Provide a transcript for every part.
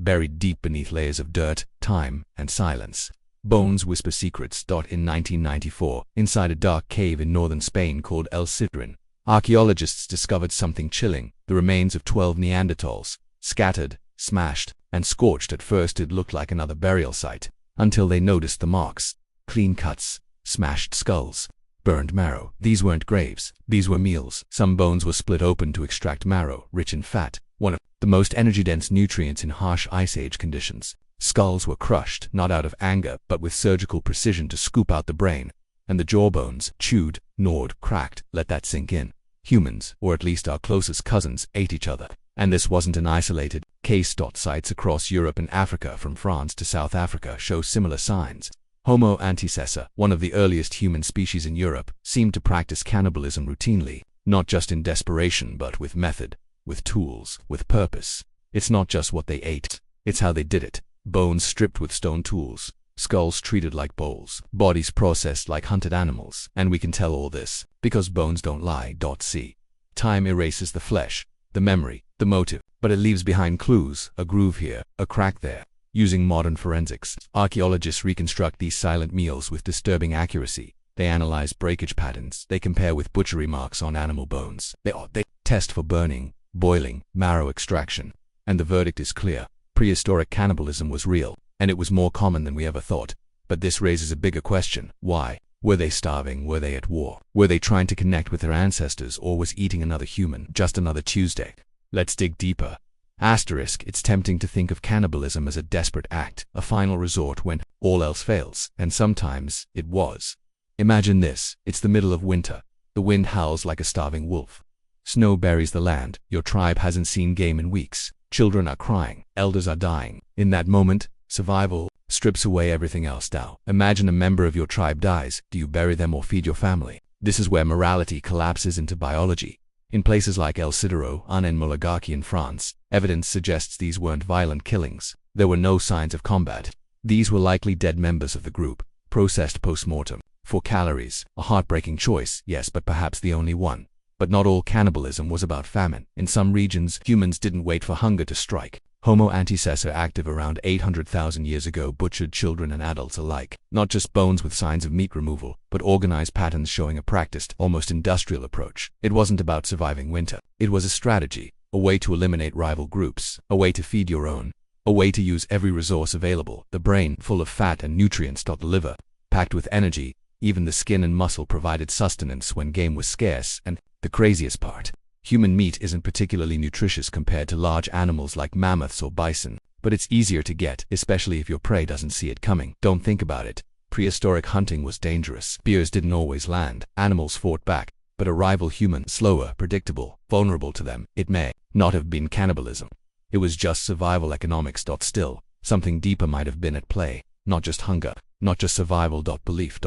buried deep beneath layers of dirt, time, and silence. Bones whisper secrets. In 1994, inside a dark cave in northern Spain called El Citrin, archaeologists discovered something chilling: the remains of 12 Neanderthals, scattered, smashed, and scorched. At first it looked like another burial site, until they noticed the marks: clean cuts, smashed skulls, burned marrow. These weren't graves, these were meals. Some bones were split open to extract marrow, rich in fat, one of the most energy-dense nutrients in harsh Ice Age conditions. Skulls were crushed, not out of anger, but with surgical precision to scoop out the brain, and the jawbones, chewed, gnawed, cracked. Let that sink in. Humans, or at least our closest cousins, ate each other. And this wasn't an isolated case. Sites across Europe and Africa, from France to South Africa, show similar signs. Homo antecessor, one of the earliest human species in Europe, seemed to practice cannibalism routinely, not just in desperation but with method, with tools, with purpose. It's not just what they ate, it's how they did it. Bones stripped with stone tools, skulls treated like bowls, bodies processed like hunted animals. And we can tell all this because bones don't lie. See, time erases the flesh, the memory, the motive, but it leaves behind clues: a groove here, a crack there. Using modern forensics, archaeologists reconstruct these silent meals with disturbing accuracy. They analyze breakage patterns, they compare with butchery marks on animal bones. They test for burning, boiling, marrow extraction. And the verdict is clear: prehistoric cannibalism was real, and it was more common than we ever thought. But this raises a bigger question: why? Were they starving? Were they at war? Were they trying to connect with their ancestors, or was eating another human just another Tuesday? Let's dig deeper. It's tempting to think of cannibalism as a desperate act, a final resort when all else fails, and sometimes it was. Imagine this: it's the middle of winter. The wind howls like a starving wolf. Snow buries the land. Your tribe hasn't seen game in weeks. Children are crying. Elders are dying. In that moment, survival strips away everything else. Now, imagine a member of your tribe dies. Do you bury them or feed your family? This is where morality collapses into biology. In places like El Citrin and Mokele-Mbembe in France, evidence suggests these weren't violent killings. There were no signs of combat. These were likely dead members of the group, processed post-mortem. 4 calories, a heartbreaking choice, yes, but perhaps the only one. But not all cannibalism was about famine. In some regions, humans didn't wait for hunger to strike. Homo antecessor, active around 800,000 years ago, butchered children and adults alike. Not just bones with signs of meat removal, but organized patterns showing a practiced, almost industrial approach. It wasn't about surviving winter. It was a strategy, a way to eliminate rival groups, a way to feed your own, a way to use every resource available. The brain, full of fat and nutrients. The liver, packed with energy. Even the skin and muscle provided sustenance when game was scarce. And the craziest part: human meat isn't particularly nutritious compared to large animals like mammoths or bison, but it's easier to get, especially if your prey doesn't see it coming. Don't think about it. Prehistoric hunting was dangerous. Spears didn't always land. Animals fought back, but a rival human, slower, predictable, vulnerable to them, it may not have been cannibalism. It was just survival economics. Still, something deeper might have been at play. Not just hunger, not just survival. Belief.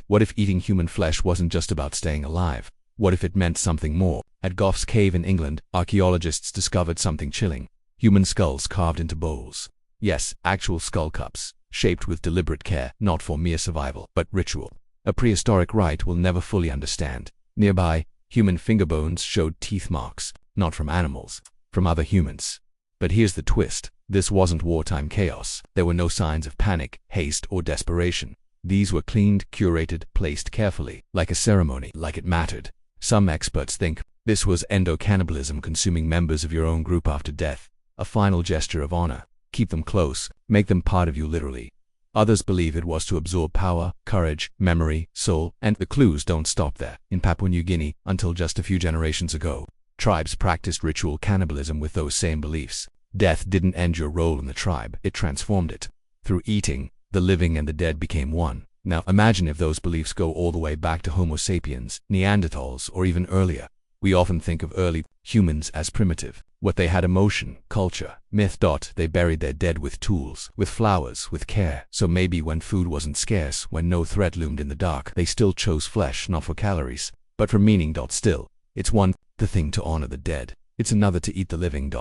What if eating human flesh wasn't just about staying alive? What if it meant something more? At Goff's Cave in England, archaeologists discovered something chilling: human skulls carved into bowls. Yes, actual skull cups, shaped with deliberate care, not for mere survival, but ritual. A prehistoric rite we'll never fully understand. Nearby, human finger bones showed teeth marks, not from animals, from other humans. But here's the twist: this wasn't wartime chaos. There were no signs of panic, haste, or desperation. These were cleaned, curated, placed carefully, like a ceremony, like it mattered. Some experts think this was endo-cannibalism, consuming members of your own group after death, a final gesture of honor. Keep them close, make them part of you literally. Others believe it was to absorb power, courage, memory, soul, and the clues don't stop there. In Papua New Guinea, until just a few generations ago, tribes practiced ritual cannibalism with those same beliefs. Death didn't end your role in the tribe, it transformed it. Through eating, the living and the dead became one. Now imagine if those beliefs go all the way back to Homo sapiens, Neanderthals, or even earlier. We often think of early humans as primitive. What they had: emotion, culture, myth. They buried their dead with tools, with flowers, with care. So maybe when food wasn't scarce, when no threat loomed in the dark, they still chose flesh, not for calories, but for meaning. Still, it's one thing to honor the dead. It's another to eat the living.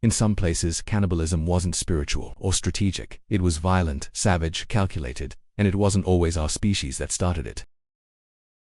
In some places, cannibalism wasn't spiritual or strategic. It was violent, savage, calculated. And it wasn't always our species that started it.